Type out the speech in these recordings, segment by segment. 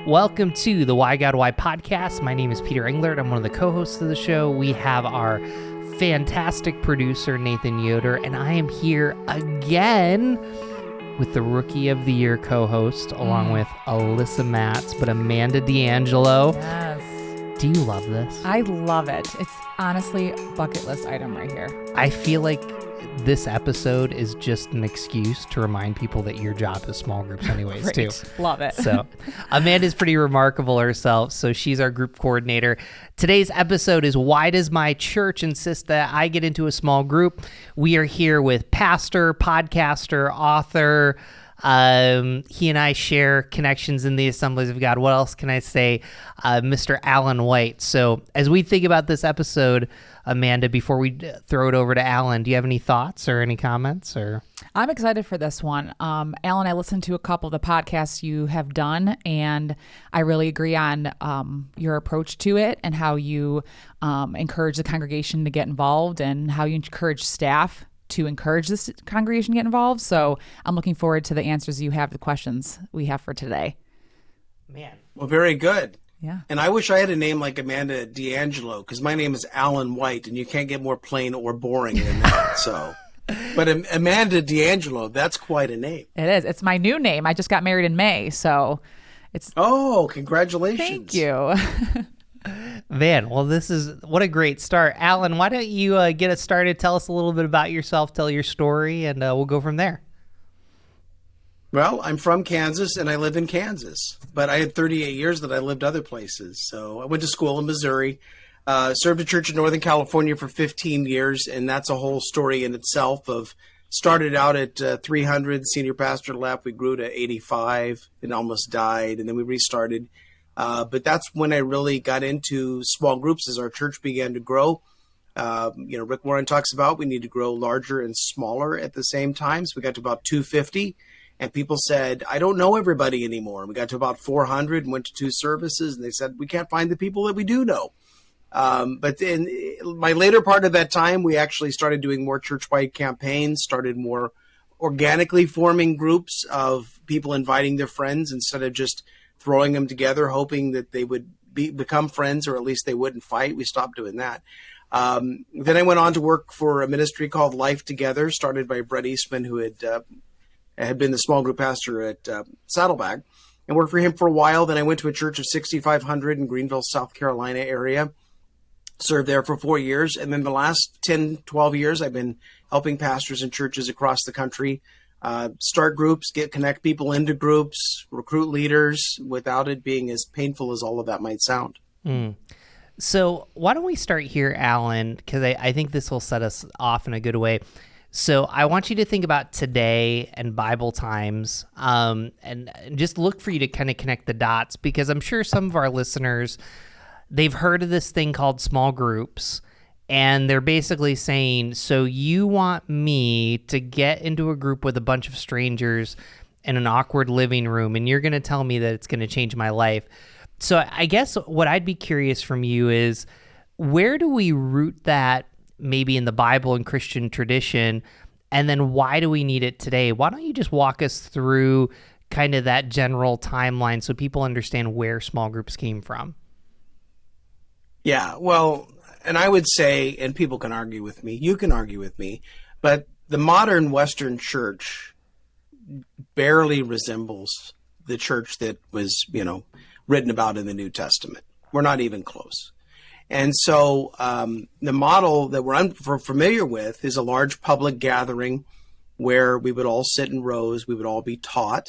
Welcome to the Why God Why podcast. My name is Peter Englert. I'm one of the co-hosts of the show. We have our fantastic producer, Nathan Yoder, and I am here again with the Rookie of the Year co-host, along with Alyssa Matz, but Amanda D'Angelo. Yes. Do you love this? I love it. It's honestly a bucket list item right here. I feel like this episode is just an excuse to remind people that your job is small groups anyways, Right. too. Love it. So Amanda's pretty remarkable herself, so she's our group coordinator. Today's episode is Why Does My Church Insist That I Get Into a Small Group? We are here with pastor, podcaster, author. He and I share connections in the Assemblies of God. What else can I say? Mr. Alan White. So as we think about this episode, Amanda, before we throw it over to Alan, do you have any thoughts or any comments? Or I'm excited for this one. Alan, I listened to a couple of the podcasts you have done, and I really agree on your approach to it and how you encourage the congregation to get involved and how you encourage staff to encourage this congregation to get involved. So I'm looking forward to the answers you have to the questions we have for today. man, Well, very good. Yeah. And I wish I had a name like Amanda D'Angelo, because my name is Alan White, and you can't get more plain or boring than that. So, but Amanda D'Angelo, that's quite a name. It is. It's my new name. I just got married in May, so it's. Oh, congratulations. Thank you. man, well, this is what a great start. Alan, why don't you get us started? Tell us a little bit about yourself, tell your story, and we'll go from there. Well, I'm from Kansas, and I live in Kansas, but I had 38 years that I lived other places. So I went to school in Missouri, served a church in Northern California for 15 years, and that's a whole story in itself of started out at 300, senior pastor left, we grew to 85 and almost died, and then we restarted. But that's when I really got into small groups as our church began to grow. Rick Warren talks about we need to grow larger and smaller at the same time. So we got to about 250. And people said, I don't know everybody anymore. We got to about 400 and went to 2 services. And they said, we can't find the people that we do know. But in my later part of that time, we actually started doing more church-wide campaigns, started more organically forming groups of people inviting their friends instead of just throwing them together, hoping that they would become friends or at least they wouldn't fight. We stopped doing that. Then I went on to work for a ministry called Life Together, started by Brett Eastman, who had been the small group pastor at Saddleback, and worked for him for a while. Then I went to a church of 6,500 in Greenville, South Carolina area, served there for 4 years. And then the last 10, 12 years, I've been helping pastors and churches across the country start groups, connect people into groups, recruit leaders without it being as painful as all of that might sound. So why don't we start here, Alan, because I think this will set us off in a good way. So I want you to think about today and Bible times and just look for you to kind of connect the dots, because I'm sure some of our listeners, they've heard of this thing called small groups, and they're basically saying, so you want me to get into a group with a bunch of strangers in an awkward living room, and you're going to tell me that it's going to change my life. So I guess what I'd be curious from you is, where do we root that maybe in the Bible and Christian tradition, and then why do we need it today? Why don't you just walk us through kind of that general timeline so people understand where small groups came from? Yeah, well, and I would say, and people can argue with me, you can argue with me, but the modern Western church barely resembles the church that was, written about in the New Testament. We're not even close. And so the model that we're familiar with is a large public gathering where we would all sit in rows, we would all be taught.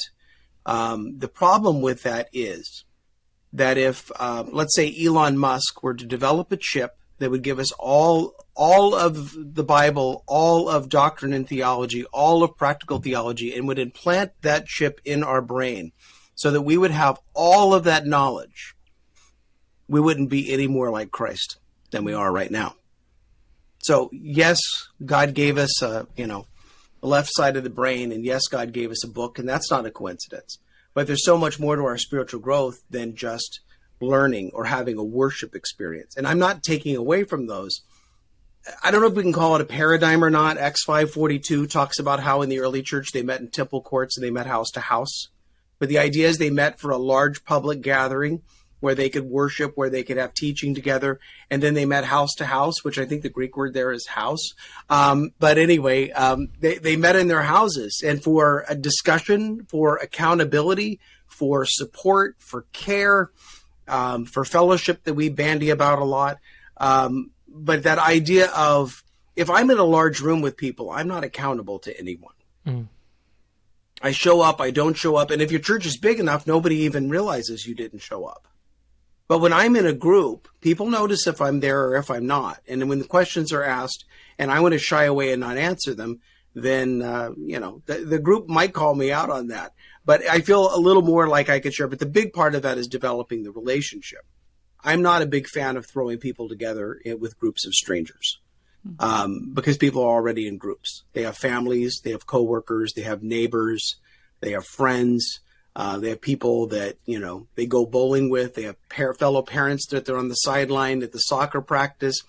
The problem with that is that if, let's say, Elon Musk were to develop a chip that would give us all of the Bible, all of doctrine and theology, all of practical theology, and would implant that chip in our brain so that we would have all of that knowledge, we wouldn't be any more like Christ than we are right now. So yes, God gave us a left side of the brain, and yes, God gave us a book, and that's not a coincidence. But there's so much more to our spiritual growth than just learning or having a worship experience. And I'm not taking away from those. I don't know if we can call it a paradigm or not. Acts 5:42 talks about how in the early church they met in temple courts and they met house to house. But the idea is they met for a large public gathering where they could worship, where they could have teaching together. And then they met house to house, which I think the Greek word there is house. But anyway, they met in their houses, and for a discussion, for accountability, for support, for care, for fellowship that we bandy about a lot. But that idea of, if I'm in a large room with people, I'm not accountable to anyone. Mm. I show up, I don't show up. And if your church is big enough, nobody even realizes you didn't show up. But when I'm in a group, people notice if I'm there or if I'm not. And when the questions are asked and I want to shy away and not answer them, then, the group might call me out on that. But I feel a little more like I could share. But the big part of that is developing the relationship. I'm not a big fan of throwing people together with groups of strangers, because people are already in groups. They have families, they have coworkers, they have neighbors, they have friends. They have people that, they go bowling with. They have fellow parents that they're on the sideline at the soccer practice.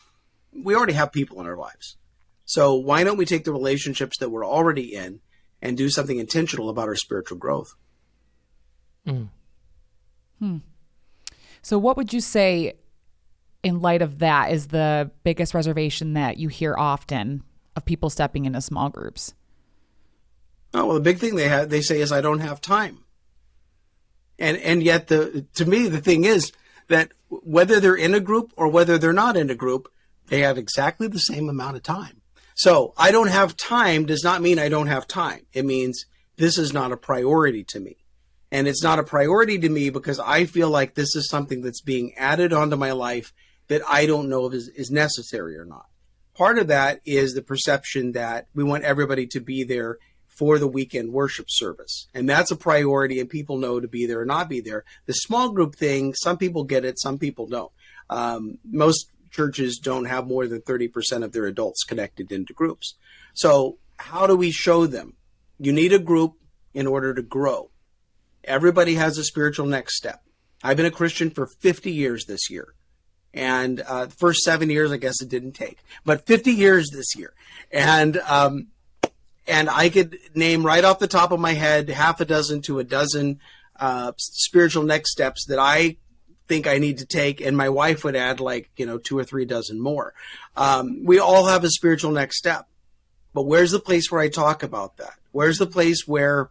We already have people in our lives. So why don't we take the relationships that we're already in and do something intentional about our spiritual growth? So what would you say, in light of that, is the biggest reservation that you hear often of people stepping into small groups? Oh, well, the big thing they say is, I don't have time. And yet, to me, the thing is that whether they're in a group or whether they're not in a group, they have exactly the same amount of time. So I don't have time does not mean I don't have time. It means this is not a priority to me. And it's not a priority to me because I feel like this is something that's being added onto my life that I don't know if is necessary or not. Part of that is the perception that we want everybody to be there for the weekend worship service. And that's a priority, and people know to be there or not be there. The small group thing, some people get it, some people don't. Most churches don't have more than 30% of their adults connected into groups. So how do we show them? You need a group in order to grow. Everybody has a spiritual next step. I've been a Christian for 50 years this year. And the first 7 years, I guess it didn't take, but 50 years this year. And I could name right off the top of my head half a dozen to a dozen spiritual next steps that I think I need to take. And my wife would add 2 or 3 dozen more. We all have a spiritual next step. But where's the place where I talk about that? Where's the place where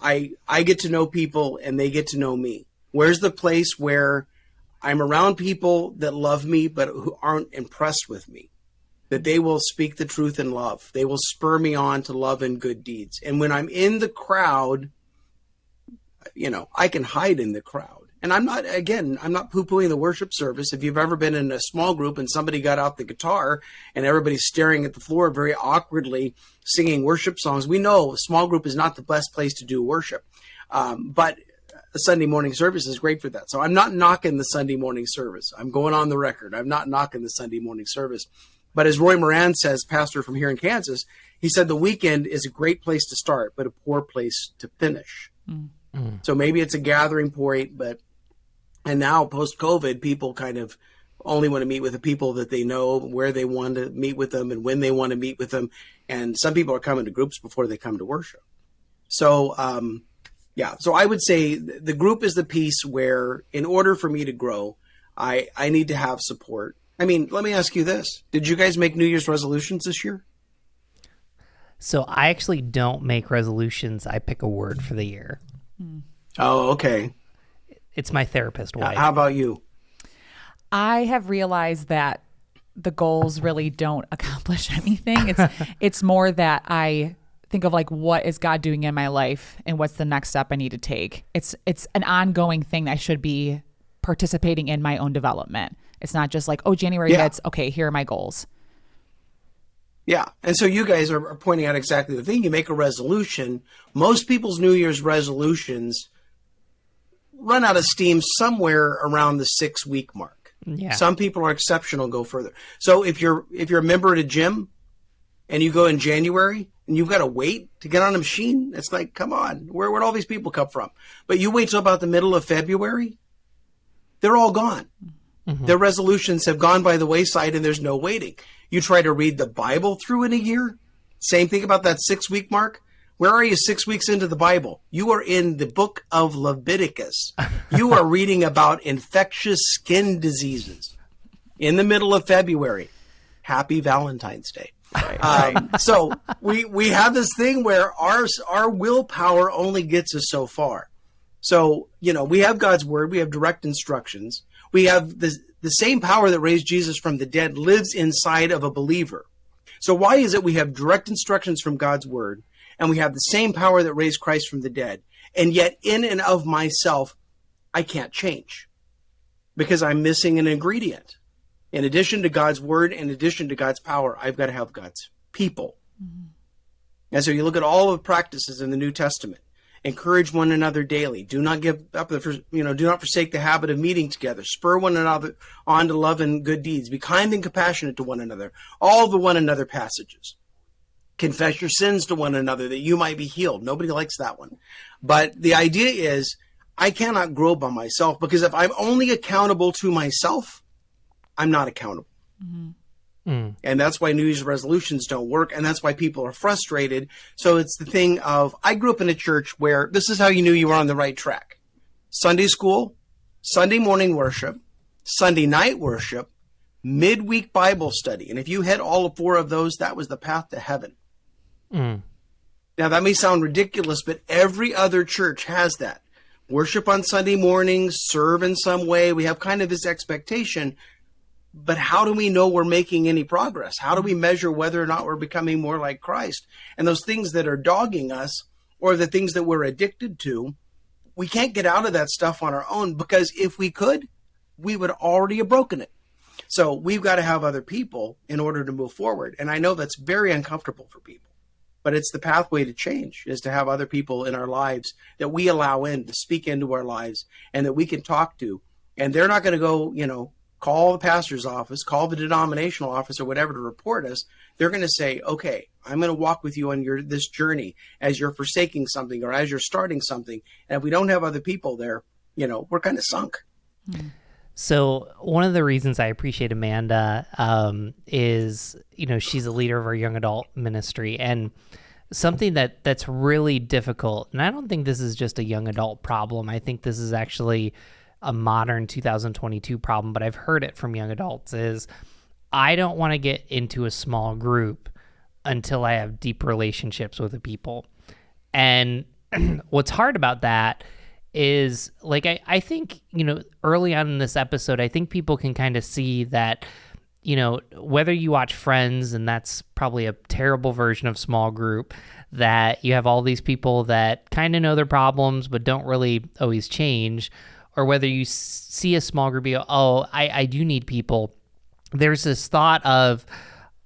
I get to know people and they get to know me? Where's the place where I'm around people that love me but who aren't impressed with me? That they will speak the truth in love. They will spur me on to love and good deeds. And when I'm in the crowd, I can hide in the crowd. And I'm not poo-pooing the worship service. If you've ever been in a small group and somebody got out the guitar and everybody's staring at the floor very awkwardly singing worship songs, we know a small group is not the best place to do worship. But a Sunday morning service is great for that. So I'm not knocking the Sunday morning service. I'm going on the record. I'm not knocking the Sunday morning service. But as Roy Moran says, pastor from here in Kansas, he said the weekend is a great place to start, but a poor place to finish. Mm-hmm. So maybe it's a gathering point, and now post-COVID, people kind of only want to meet with the people that they know, where they want to meet with them and when they want to meet with them. And some people are coming to groups before they come to worship. So, so I would say the group is the piece where, in order for me to grow, I need to have support. I mean, let me ask you this. Did you guys make New Year's resolutions this year? So I actually don't make resolutions. I pick a word for the year. Oh, okay. It's my therapist wife. How about you? I have realized that the goals really don't accomplish anything. It's more that I think of what is God doing in my life and what's the next step I need to take. It's an ongoing thing that I should be participating in my own development. It's not just January hits, okay, here are my goals. Yeah. And so you guys are pointing out exactly the thing. You make a resolution. Most people's New Year's resolutions run out of steam somewhere around the 6-week mark. Yeah. Some people are exceptional, go further. So if you're a member at a gym and you go in January and you've got to wait to get on a machine, it's come on, where'd all these people come from? But you wait till about the middle of February, they're all gone. Mm-hmm. Their resolutions have gone by the wayside and there's no waiting. You try to read the Bible through in a year. Same thing about that 6-week mark. Where are you 6 weeks into the Bible? You are in the book of Leviticus. You are reading about infectious skin diseases in the middle of February. Happy Valentine's Day. So we have this thing where our willpower only gets us so far. So, we have God's word. We have direct instructions. We have the same power that raised Jesus from the dead lives inside of a believer. So why is it we have direct instructions from God's word, and we have the same power that raised Christ from the dead, and yet in and of myself, I can't change because I'm missing an ingredient. In addition to God's word, in addition to God's power, I've got to have God's people. Mm-hmm. And so you look at all of the practices in the New Testament. Encourage one another daily. Do not give up do not forsake the habit of meeting together. Spur one another on to love and good deeds. Be kind and compassionate to one another. All the one another passages. Confess your sins to one another that you might be healed. Nobody likes that one. But the idea is I cannot grow by myself, because if I'm only accountable to myself, I'm not accountable. Mm-hmm. And that's why New Year's resolutions don't work. And that's why people are frustrated. So it's the thing of, I grew up in a church where this is how you knew you were on the right track. Sunday school, Sunday morning worship, Sunday night worship, midweek Bible study. And if you had all four of those, that was the path to heaven. Now that may sound ridiculous, but every other church has that. Worship on Sunday mornings, serve in some way. We have kind of this expectation. But how do we know we're making any progress? How do we measure whether or not we're becoming more like Christ? And those things that are dogging us, or the things that we're addicted to, we can't get out of that stuff on our own, because if we could, we would already have broken it. So we've got to have other people in order to move forward. And I know that's very uncomfortable for people, but it's the pathway to change, is to have other people in our lives that we allow in to speak into our lives and that we can talk to. And they're not going to go, call the pastor's office, call the denominational office or whatever to report us. They're going to say, okay, I'm going to walk with you on this journey as you're forsaking something or as you're starting something. And if we don't have other people there, we're kind of sunk. So one of the reasons I appreciate Amanda is, she's a leader of our young adult ministry, and something that's really difficult. And I don't think this is just a young adult problem. I think this is actually a modern 2022 problem, but I've heard it from young adults, is I don't want to get into a small group until I have deep relationships with the people. And what's hard about that is, like, I think, early on in this episode, I think people can kind of see that, whether you watch Friends, and that's probably a terrible version of small group, that you have all these people that kind of know their problems but don't really always change, or whether you see a small group, you go, oh, I do need people. There's this thought of,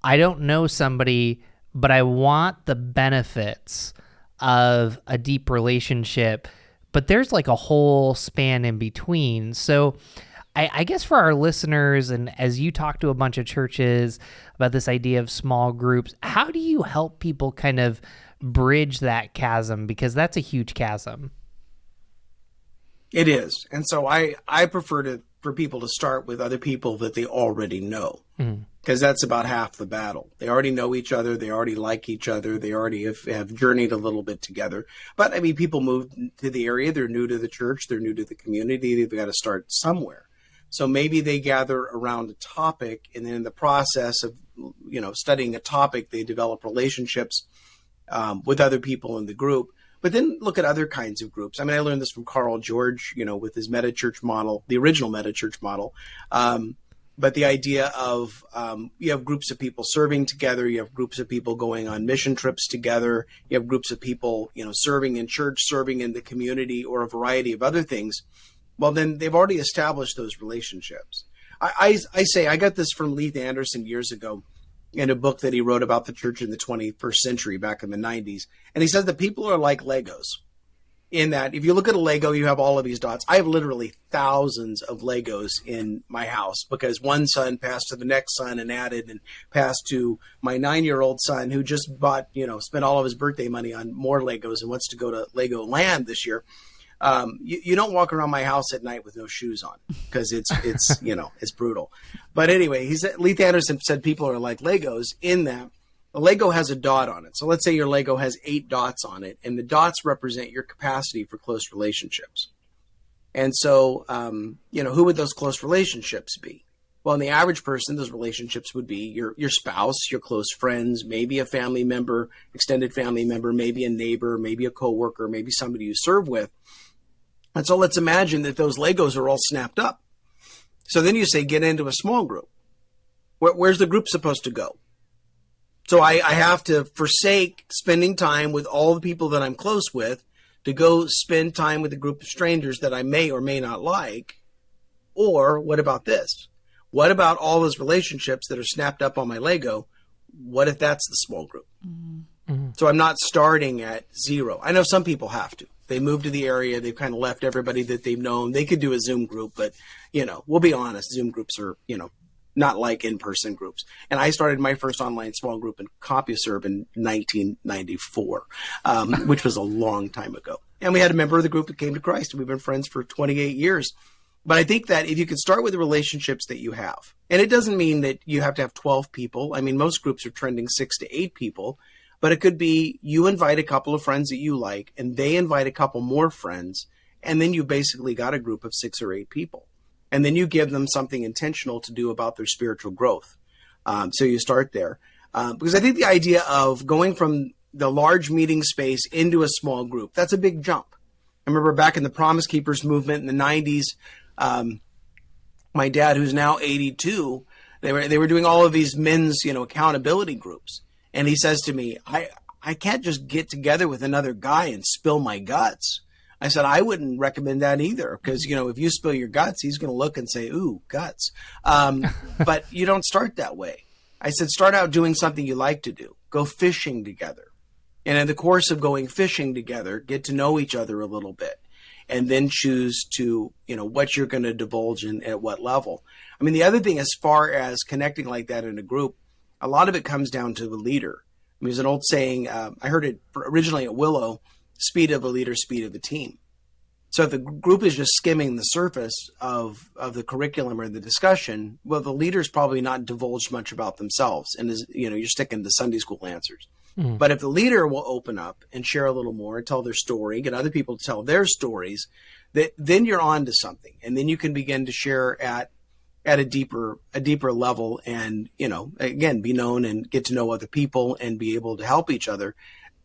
I don't know somebody, but I want the benefits of a deep relationship, but there's like a whole span in between. So I guess for our listeners, and as you talk to a bunch of churches about this idea of small groups, how do you help people kind of bridge that chasm? Because that's a huge chasm. It is. And so I prefer for people to start with other people that they already know, because that's about half the battle. They already know each other. They already like each other. They already have journeyed a little bit together. But I mean, people move to the area. They're new to the church. They're new to the community. They've got to start somewhere. So maybe they gather around a topic, and then in the process of, studying a topic, they develop relationships with other people in the group. But then look at other kinds of groups. I mean, I learned this from Carl George, with his meta-church model, the original meta-church model. But the idea of you have groups of people serving together. You have groups of people going on mission trips together. You have groups of people, serving in church, serving in the community, or a variety of other things. Well, then they've already established those relationships. I say, I got this from Leith Anderson years ago in a book that he wrote about the church in the 21st century back in the 90s. And he says that people are like Legos, in that if you look at a Lego, you have all of these dots. I have literally thousands of Legos in my house, because one son passed to the next son and added, and passed to my 9-year-old son, who just bought, spent all of his birthday money on more Legos and wants to go to Legoland this year. You don't walk around my house at night with no shoes on, because it's it's brutal. But anyway, Leith Anderson said people are like Legos, in that A Lego has a dot on it. So let's say your Lego has 8 dots on it, and the dots represent your capacity for close relationships. And so, who would those close relationships be? Well, in the average person, those relationships would be your spouse, your close friends, maybe a family member, extended family member, maybe a neighbor, maybe a coworker, maybe somebody you serve with. And so let's imagine that those Legos are all snapped up. So then you say, get into a small group. Where's the group supposed to go? So I have to forsake spending time with all the people that I'm close with to go spend time with a group of strangers that I may or may not like. Or what about this? What about all those relationships that are snapped up on my Lego? What if that's the small group? Mm-hmm. So I'm not starting at 0. I know some people have to. They move to the area. They've kind of left everybody that they've known. They could do a Zoom group, but, we'll be honest. Zoom groups are, not like in-person groups. And I started my first online small group in CompuServe in 1994, which was a long time ago. And we had a member of the group that came to Christ. We've been friends for 28 years. But I think that if you can start with the relationships that you have, and it doesn't mean that you have to have 12 people. I mean, most groups are trending 6 to 8 people, but it could be you invite a couple of friends that you like, and they invite a couple more friends, and then you basically got a group of 6 or 8 people. And then you give them something intentional to do about their spiritual growth. So you start there. Because I think the idea of going from the large meeting space into a small group, that's a big jump. I remember back in the Promise Keepers movement in the 90s, my dad, who's now 82, they were doing all of these men's, accountability groups. And he says to me, I can't just get together with another guy and spill my guts. I said, I wouldn't recommend that either, because, if you spill your guts, he's going to look and say, ooh, guts. But you don't start that way. I said, start out doing something you like to do. Go fishing together. And in the course of going fishing together, get to know each other a little bit, and then choose to, what you're going to divulge in at what level. I mean, the other thing, as far as connecting like that in a group, a lot of it comes down to the leader. I mean, there's an old saying, I heard it originally at Willow, speed of a leader, speed of a team. So if the group is just skimming the surface of the curriculum or the discussion, well, the leader's probably not divulged much about themselves, and you're sticking to Sunday school answers. Mm. But if the leader will open up and share a little more and tell their story, get other people to tell their stories, then you're on to something, and then you can begin to share at a deeper level, and again, be known and get to know other people and be able to help each other.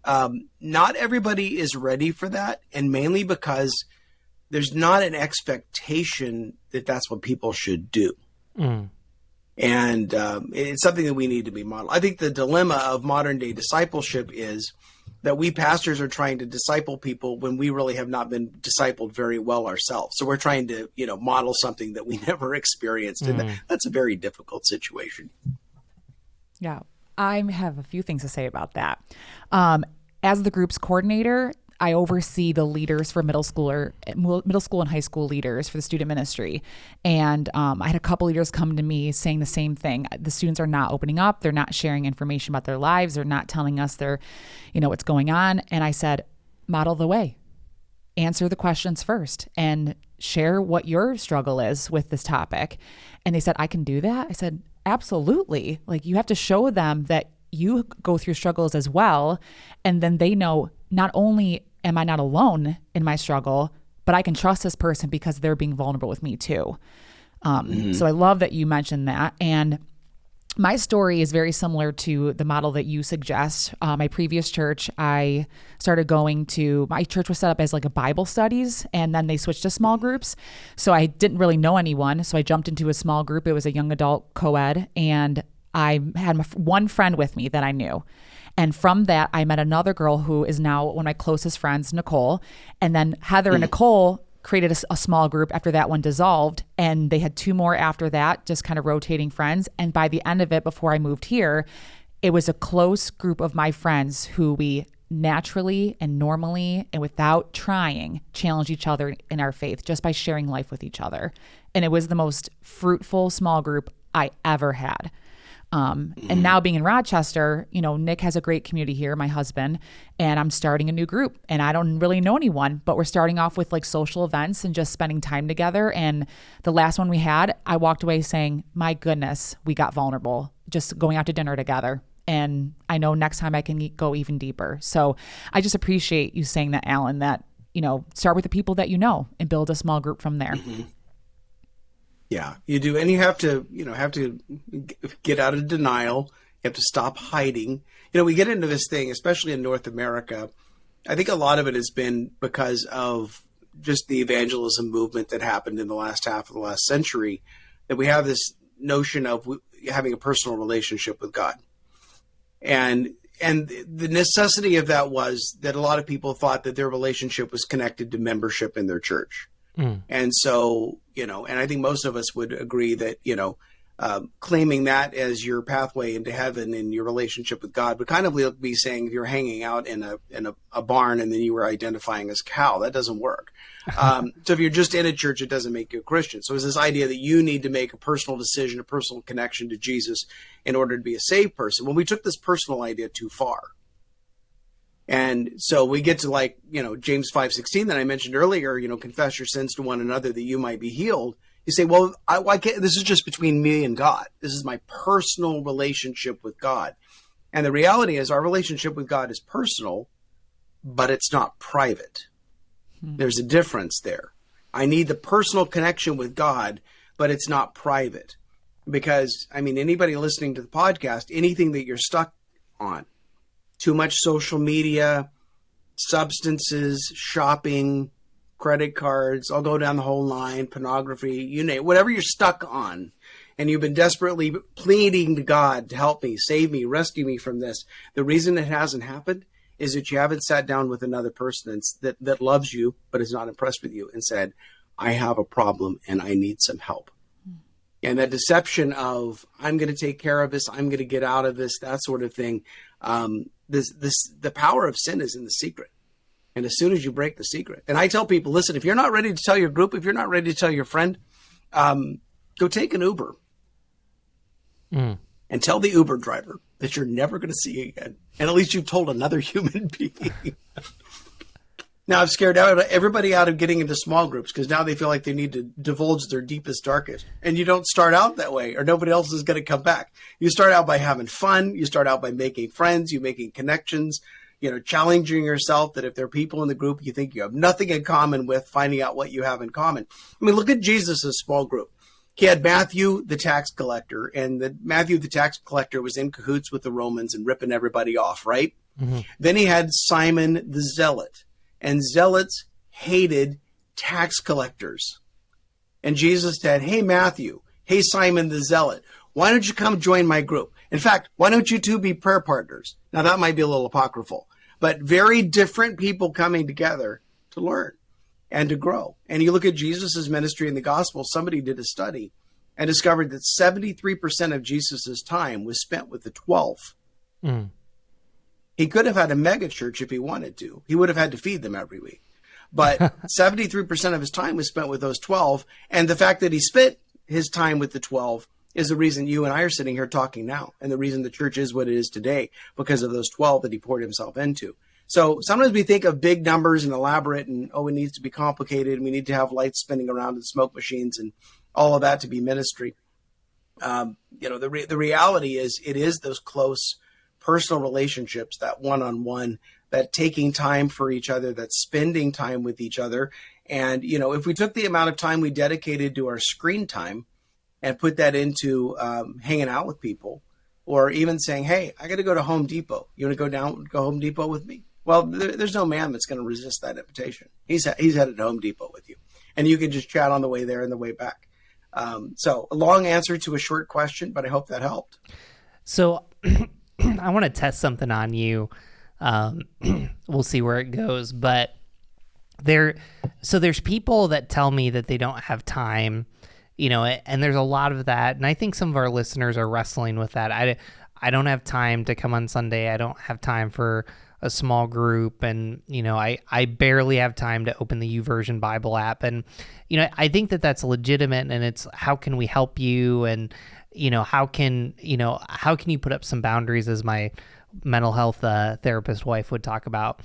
Not everybody is ready for that, and mainly because there's not an expectation that that's what people should do. Mm. And it's something that we need to be modeled. I think the dilemma of modern day discipleship is that we pastors are trying to disciple people when we really have not been discipled very well ourselves. So we're trying to, model something that we never experienced. Mm. And that's a very difficult situation. Yeah. I have a few things to say about that. As the group's coordinator, I oversee the leaders for middle school and high school leaders for the student ministry. And I had a couple leaders come to me saying the same thing. The students are not opening up. They're not sharing information about their lives. They're not telling us what's going on. And I said, model the way. Answer the questions first and share what your struggle is with this topic. And they said, I can do that. I said, absolutely. Like, you have to show them that you go through struggles as well. And then they know, not only am I not alone in my struggle, but I can trust this person because they're being vulnerable with me too. So I love that you mentioned that. And my story is very similar to the model that you suggest. My previous church, my church was set up as like a Bible studies, and then they switched to small groups. So I didn't really know anyone. So I jumped into a small group. It was a young adult co-ed, and I had one friend with me that I knew. And from that, I met another girl who is now one of my closest friends, Nicole. And then Heather and Nicole created a small group after that one dissolved. And they had 2 more after that, just kind of rotating friends. And by the end of it, before I moved here, it was a close group of my friends who we naturally and normally and without trying challenge each other in our faith just by sharing life with each other. And it was the most fruitful small group I ever had. And now being in Rochester, Nick has a great community here, my husband, and I'm starting a new group, and I don't really know anyone, but we're starting off with like social events and just spending time together. And the last one we had, I walked away saying, my goodness, we got vulnerable just going out to dinner together. And I know next time I can go even deeper. So I just appreciate you saying that, Alan, that, start with the people that you know and build a small group from there. Mm-hmm. Yeah, you do. And you have to get out of denial. You have to stop hiding. We get into this thing, especially in North America. I think a lot of it has been because of just the evangelism movement that happened in the last half of the last century, that we have this notion of having a personal relationship with God. And the necessity of that was that a lot of people thought that their relationship was connected to membership in their church. And so, and I think most of us would agree that, claiming that as your pathway into heaven and your relationship with God would kind of be saying if you're hanging out in a barn and then you were identifying as cow, that doesn't work. So if you're just in a church, it doesn't make you a Christian. So it's this idea that you need to make a personal decision, a personal connection to Jesus in order to be a saved person. Well, we took this personal idea too far. And so we get to James 5:16 that I mentioned earlier, confess your sins to one another that you might be healed. You say, well, why can't, this is just between me and God. This is my personal relationship with God. And the reality is our relationship with God is personal, but it's not private. There's a difference there. I need the personal connection with God, but it's not private. Because, anybody listening to the podcast, anything that you're stuck on, too much social media, substances, shopping, credit cards, I'll go down the whole line, pornography, you name it, whatever you're stuck on, and you've been desperately pleading to God to help me, save me, rescue me from this. The reason it hasn't happened is that you haven't sat down with another person that loves you, but is not impressed with you and said, I have a problem and I need some help. And that deception of, I'm going to take care of this, I'm going to get out of this, that sort of thing. The power of sin is in the secret. And as soon as you break the secret, and I tell people, listen, if you're not ready to tell your group, if you're not ready to tell your friend, go take an Uber and tell the Uber driver that you're never going to see again. And at least you've told another human being. Now I've scared everybody out of getting into small groups because now they feel like they need to divulge their deepest, darkest. And you don't start out that way or nobody else is going to come back. You start out by having fun. You start out by making friends, you making connections, challenging yourself that if there are people in the group you think you have nothing in common with, finding out what you have in common. Look at Jesus' small group. He had Matthew, the tax collector, and Matthew, the tax collector, was in cahoots with the Romans and ripping everybody off, right? Mm-hmm. Then he had Simon the Zealot, and zealots hated tax collectors. And Jesus said, hey, Matthew, hey, Simon the Zealot, why don't you come join my group? In fact, why don't you two be prayer partners? Now, that might be a little apocryphal, but very different people coming together to learn and to grow. And you look at Jesus's ministry in the gospel, somebody did a study and discovered that 73% of Jesus's time was spent with the 12. Mm. He could have had a mega church if he wanted to. He would have had to feed them every week. But 73% of his time was spent with those 12. And the fact that he spent his time with the 12 is the reason you and I are sitting here talking now. And the reason the church is what it is today, because of those 12 that he poured himself into. So sometimes we think of big numbers and elaborate and, it needs to be complicated. And we need to have lights spinning around and smoke machines and all of that to be ministry. The reality is it is those close personal relationships, that one-on-one, that taking time for each other, that spending time with each other. And, if we took the amount of time we dedicated to our screen time and put that into hanging out with people, or even saying, hey, I got to go to Home Depot. You want to go Home Depot with me? Well, there's no man that's going to resist that invitation. He's headed to Home Depot with you. And you can just chat on the way there and the way back. So a long answer to a short question, but I hope that helped. So I want to test something on you. We'll see where it goes, but there's people that tell me that they don't have time, and there's a lot of that. And I think some of our listeners are wrestling with that. I don't have time to come on Sunday. I don't have time for a small group. And, I barely have time to open the YouVersion Bible app. And, I think that that's legitimate, and it's, how can we help you? And, how can you put up some boundaries, as my mental health therapist wife would talk about.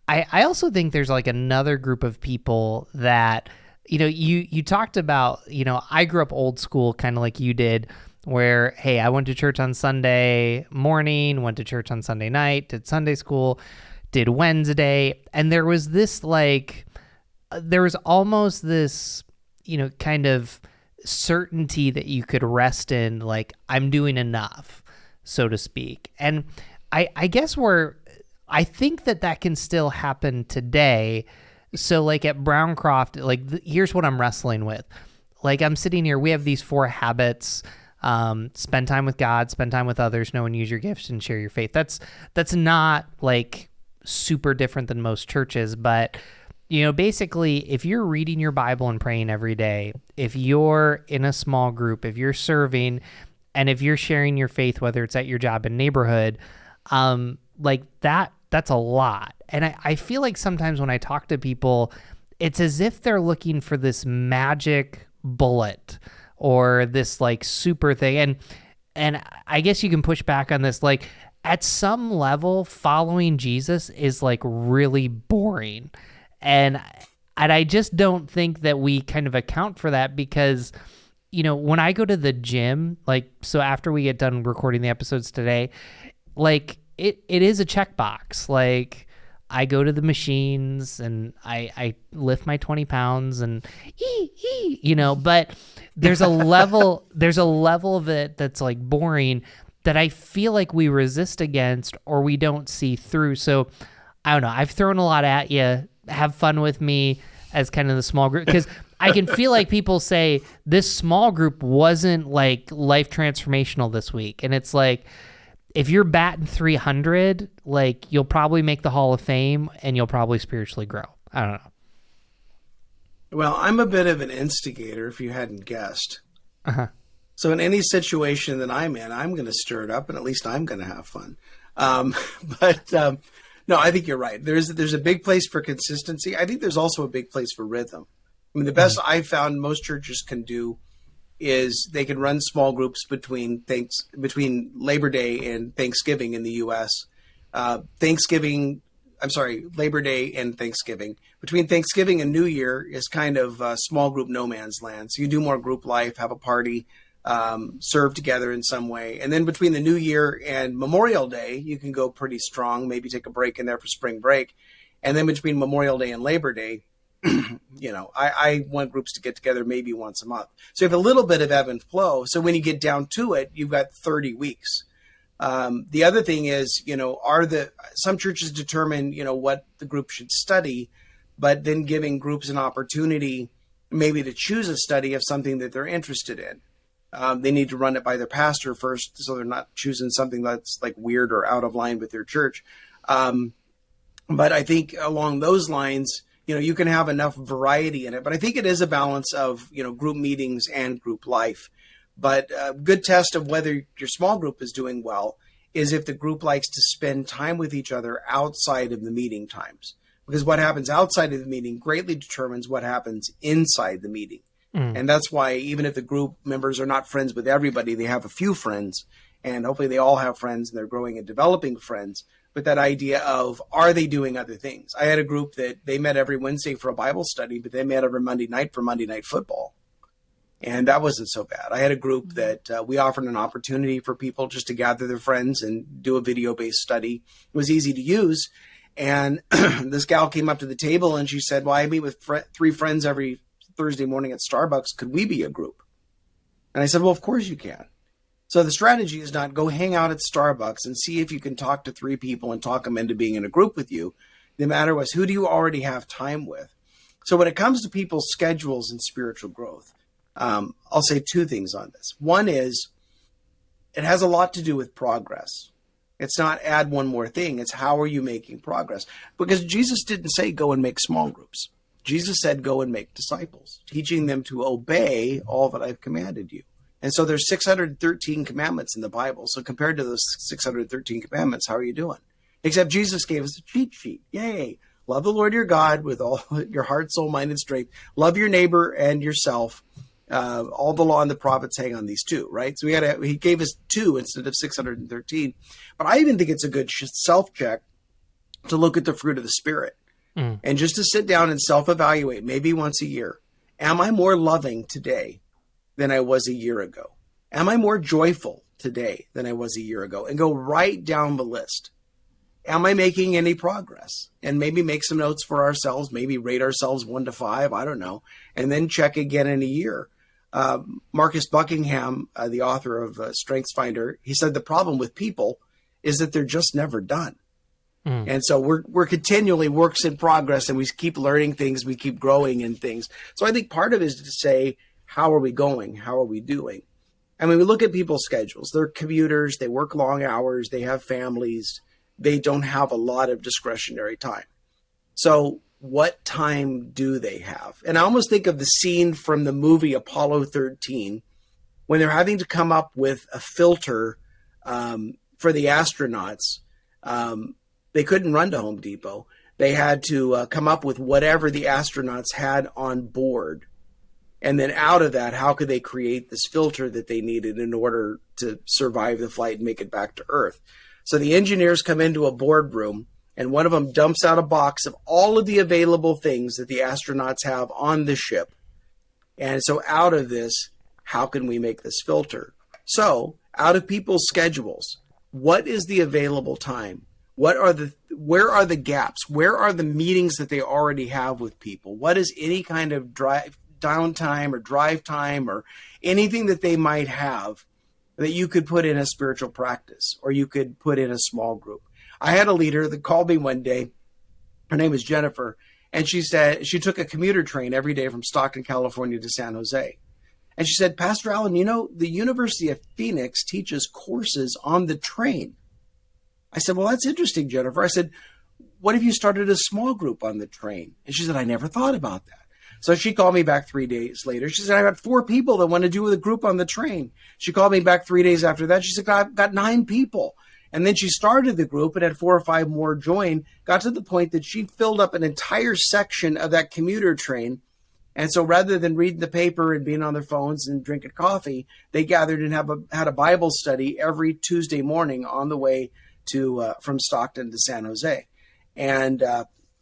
I also think there's like another group of people that, you talked about, I grew up old school, kind of like you did, where, hey, I went to church on Sunday morning, went to church on Sunday night, did Sunday school, did Wednesday. And there was this there was almost this, kind of certainty that you could rest in, like, I'm doing enough, so to speak. And I guess I think that can still happen today. So like at Browncroft, here's what I'm wrestling with. Like I'm sitting here, we have these 4 habits: spend time with God, spend time with others, know and use your gifts, and share your faith. That's not like super different than most churches, but basically if you're reading your Bible and praying every day, if you're in a small group, if you're serving, and if you're sharing your faith, whether it's at your job and neighborhood, that's a lot. And I feel like sometimes when I talk to people, it's as if they're looking for this magic bullet or this like super thing. And I guess you can push back on this. Like at some level, following Jesus is like really boring. And I just don't think that we kind of account for that because, when I go to the gym, so after we get done recording the episodes today, it is a checkbox. Like I go to the machines and I lift my 20 pounds and but there's a level of it that's like boring that I feel like we resist against or we don't see through. So I don't know. I've thrown a lot at you. Have fun with me as kind of the small group, because I can feel like people say this small group wasn't like life transformational this week. And it's like, if you're batting 300, like you'll probably make the Hall of Fame and you'll probably spiritually grow. I don't know. Well, I'm a bit of an instigator, if you hadn't guessed. Uh-huh. So in any situation that I'm in, I'm going to stir it up, and at least I'm going to have fun. No, I think you're right. There's a big place for consistency. I think there's also a big place for rhythm. I mean, the best I've found most churches can do is they can run small groups between Labor Day and Thanksgiving in the U.S. Labor Day and Thanksgiving. Between Thanksgiving and New Year is kind of small group no man's land. So you do more group life, have a party, serve together in some way. And then between the New Year and Memorial Day, you can go pretty strong, maybe take a break in there for spring break. And then between Memorial Day and Labor Day, I want groups to get together maybe once a month. So you have a little bit of ebb and flow. So when you get down to it, you've got 30 weeks. The other thing is, some churches determine, what the group should study, but then giving groups an opportunity maybe to choose a study of something that they're interested in. They need to run it by their pastor first, so they're not choosing something that's like weird or out of line with their church. But I think along those lines, you can have enough variety in it. But I think it is a balance of, group meetings and group life. But a good test of whether your small group is doing well is if the group likes to spend time with each other outside of the meeting times. Because what happens outside of the meeting greatly determines what happens inside the meeting. And that's why even if the group members are not friends with everybody, they have a few friends, and hopefully they all have friends and they're growing and developing friends. But that idea of, are they doing other things? I had a group that they met every Wednesday for a Bible study, but they met every Monday night for Monday Night Football. And that wasn't so bad. I had a group that we offered an opportunity for people just to gather their friends and do a video-based study. It was easy to use. And this gal came up to the table and she said, well, I meet with 3 friends every Thursday morning at Starbucks. Could we be a group? And I said, well, of course you can. So the strategy is not go hang out at Starbucks and see if you can talk to 3 people and talk them into being in a group with you. The matter was, who do you already have time with? So when it comes to people's schedules and spiritual growth, I'll say 2 things on this. One is it has a lot to do with progress. It's not add one more thing. It's how are you making progress? Because Jesus didn't say go and make small groups. Jesus said go and make disciples, teaching them to obey all that I've commanded you. And so there's 613 commandments in the Bible. So compared to those 613 commandments, how are you doing? Except Jesus gave us a cheat sheet. Yay. Love the Lord your God with all your heart, soul, mind, and strength. Love your neighbor and yourself. All the law and the prophets hang on these 2, right? So he gave us 2 instead of 613. But I even think it's a good self-check to look at the fruit of the Spirit. And just to sit down and self-evaluate, maybe once a year. Am I more loving today than I was a year ago? Am I more joyful today than I was a year ago? And go right down the list. Am I making any progress? And maybe make some notes for ourselves, maybe rate ourselves 1 to 5, I don't know, and then check again in a year. Marcus Buckingham, the author of StrengthsFinder, he said the problem with people is that they're just never done. And so we're continually works in progress, and we keep learning things, we keep growing in things. So I think part of it is to say, how are we going? How are we doing? I mean, we look at people's schedules. They're commuters, they work long hours, they have families, they don't have a lot of discretionary time. So what time do they have? And I almost think of the scene from the movie Apollo 13, when they're having to come up with a filter for the astronauts. They couldn't run to Home Depot. They had to come up with whatever the astronauts had on board. And then out of that, how could they create this filter that they needed in order to survive the flight and make it back to Earth? So the engineers come into a boardroom, and one of them dumps out a box of all of the available things that the astronauts have on the ship. And so out of this, how can we make this filter? So out of people's schedules, what is the available time? Where are the gaps? Where are the meetings that they already have with people? What is any kind of downtime or drive time or anything that they might have that you could put in a spiritual practice, or you could put in a small group? I had a leader that called me one day. Her name is Jennifer. And she said she took a commuter train every day from Stockton, California to San Jose. And she said, Pastor Allen, the University of Phoenix teaches courses on the train. I said, well, that's interesting, Jennifer. I said, what if you started a small group on the train? And she said, I never thought about that. So she called me back 3 days later. She said, I got 4 people that want to do a group on the train. She called me back 3 days after that. She said, I've got 9 people. And then she started the group and had 4 or 5 more join, got to the point that she filled up an entire section of that commuter train. And so rather than reading the paper and being on their phones and drinking coffee, they gathered and had a Bible study every Tuesday morning on the way to from Stockton to San Jose. And,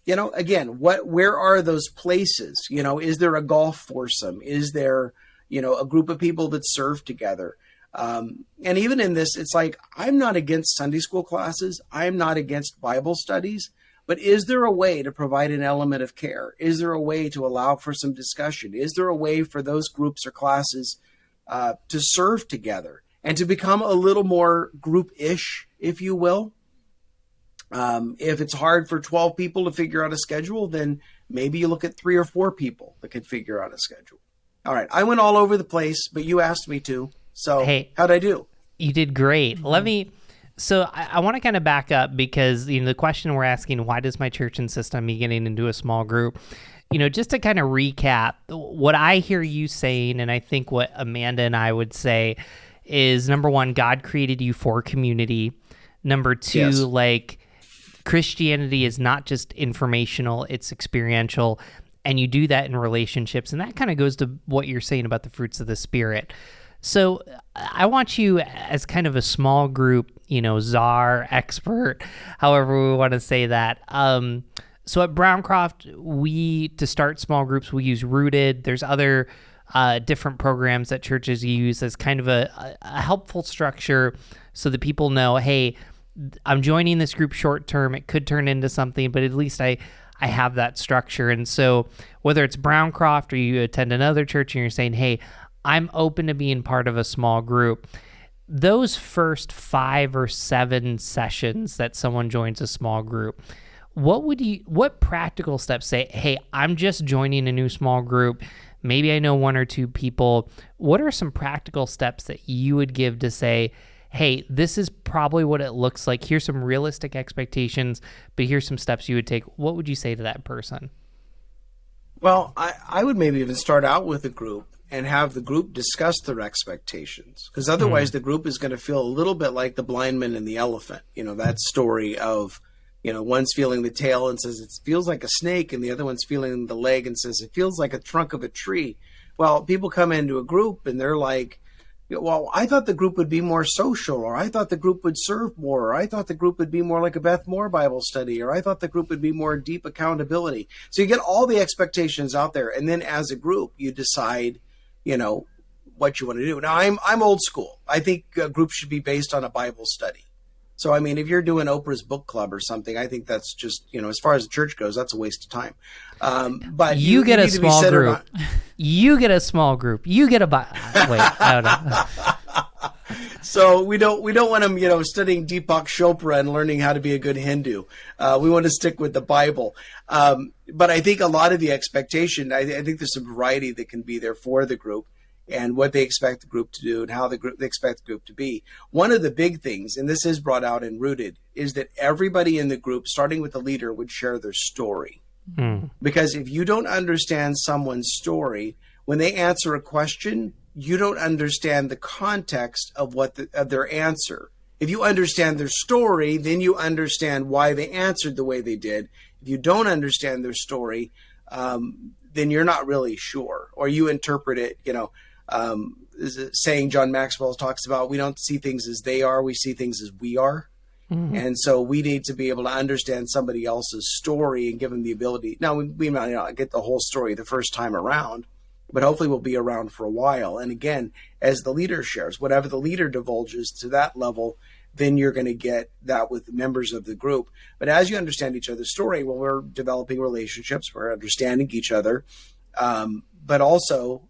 again, where are those places? Is there a golf foursome? Is there, a group of people that serve together? And even in this, it's like, I'm not against Sunday school classes. I'm not against Bible studies. But is there a way to provide an element of care? Is there a way to allow for some discussion? Is there a way for those groups or classes to serve together and to become a little more group-ish, if you will? If it's hard for 12 people to figure out a schedule, then maybe you look at 3 or 4 people that can figure out a schedule. All right. I went all over the place, but you asked me to. So how'd I do? You did great. So I want to kind of back up because, the question we're asking, why does my church insist on me getting into a small group? Just to kind of recap, what I hear you saying, and I think what Amanda and I would say is, number 1, God created you for community. Number 2, yes. Christianity is not just informational, it's experiential, and you do that in relationships. And that kind of goes to what you're saying about the fruits of the Spirit. So I want you, as kind of a small group, czar, expert, however we want to say that. So at Browncroft, to start small groups, we use Rooted. There's other different programs that churches use as kind of a helpful structure so that people know, hey, I'm joining this group short term. It could turn into something, but at least I have that structure. And so whether it's Browncroft or you attend another church and you're saying, hey, I'm open to being part of a small group, those first 5 or 7 sessions that someone joins a small group, what practical steps say, hey, I'm just joining a new small group. Maybe I know 1 or 2 people. What are some practical steps that you would give to say, hey, this is probably what it looks like. Here's some realistic expectations, but here's some steps you would take. What would you say to that person? Well, I would maybe even start out with a group and have the group discuss their expectations, because otherwise the group is going to feel a little bit like the blind man and the elephant. That story of, one's feeling the tail and says it feels like a snake, and the other one's feeling the leg and says it feels like a trunk of a tree. Well, people come into a group and they're like, well, I thought the group would be more social, or I thought the group would serve more, or I thought the group would be more like a Beth Moore Bible study, or I thought the group would be more deep accountability. So you get all the expectations out there. And then as a group, you decide, what you want to do. Now, I'm old school. I think groups should be based on a Bible study. So, I mean, if you're doing Oprah's book club or something, I think that's just, as far as the church goes, that's a waste of time. But you get a small group. You get a small group. You get a wait, I don't know. So we don't want them, studying Deepak Chopra and learning how to be a good Hindu. We want to stick with the Bible. But I think a lot of the expectation, I think there's some variety that can be there for the group and what they expect the group to do and how they expect the group to be. One of the big things, and this is brought out and rooted, is that everybody in the group, starting with the leader, would share their story. Because if you don't understand someone's story, when they answer a question, you don't understand the context of of their answer. If you understand their story, then you understand why they answered the way they did. If you don't understand their story, then you're not really sure, or you interpret it, is a saying John Maxwell talks about, we don't see things as they are, we see things as we are. And so we need to be able to understand somebody else's story and give them the ability. Now, we might not get the whole story the first time around, but hopefully we'll be around for a while. And again, as the leader shares, whatever the leader divulges to that level, then you're going to get that with members of the group. But as you understand each other's story, well, we're developing relationships, we're understanding each other, but also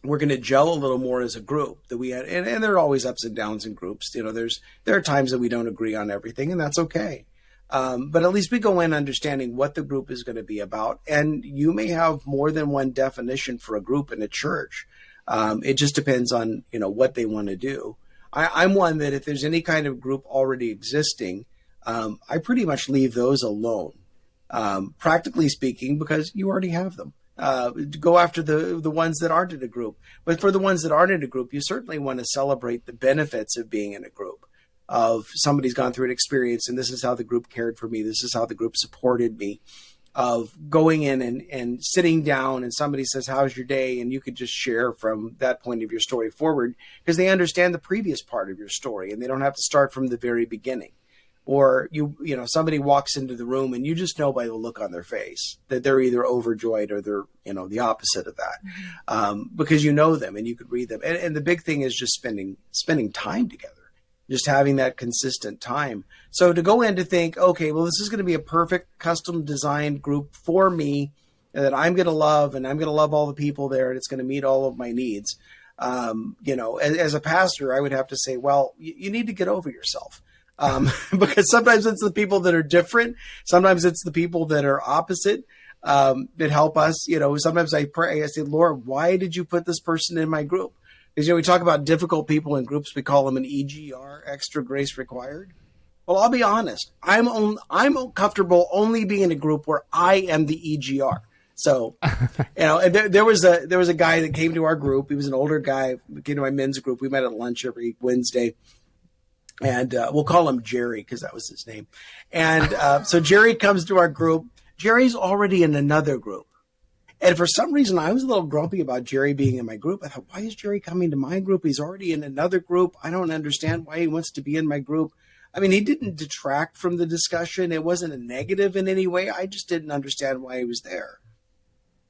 we're going to gel a little more as a group. That we had, and there are always ups and downs in groups. There are times that we don't agree on everything, and that's okay. But at least we go in understanding what the group is going to be about. And you may have more than one definition for a group in a church. It just depends on, what they want to do. I'm one that if there's any kind of group already existing, I pretty much leave those alone, practically speaking, because you already have them. Go after the ones that aren't in a group. But for the ones that aren't in a group, you certainly want to celebrate the benefits of being in a group. Of somebody's gone through an experience and this is how the group cared for me. This is how the group supported me. Of going in and sitting down and somebody says, how's your day? And you could just share from that point of your story forward because they understand the previous part of your story and they don't have to start from the very beginning. Or somebody walks into the room and you just know by the look on their face that they're either overjoyed or they're, the opposite of that, because you know them and you could read them. And the big thing is just spending time together. Just having that consistent time. So to go in to think, okay, well, this is going to be a perfect custom designed group for me that I'm going to love, and I'm going to love all the people there, and it's going to meet all of my needs. As a pastor, I would have to say, well, you need to get over yourself. Because sometimes it's the people that are different. Sometimes it's the people that are opposite that help us. Sometimes I pray, I say, Lord, why did you put this person in my group? Because, we talk about difficult people in groups. We call them an EGR, extra grace required. Well, I'll be honest. I'm comfortable only being in a group where I am the EGR. So, and there was a guy that came to our group. He was an older guy, came to my men's group. We met at lunch every Wednesday. And we'll call him Jerry because that was his name. And so Jerry comes to our group. Jerry's already in another group. And for some reason, I was a little grumpy about Jerry being in my group. I thought, why is Jerry coming to my group? He's already in another group. I don't understand why he wants to be in my group. I mean, he didn't detract from the discussion. It wasn't a negative in any way. I just didn't understand why he was there.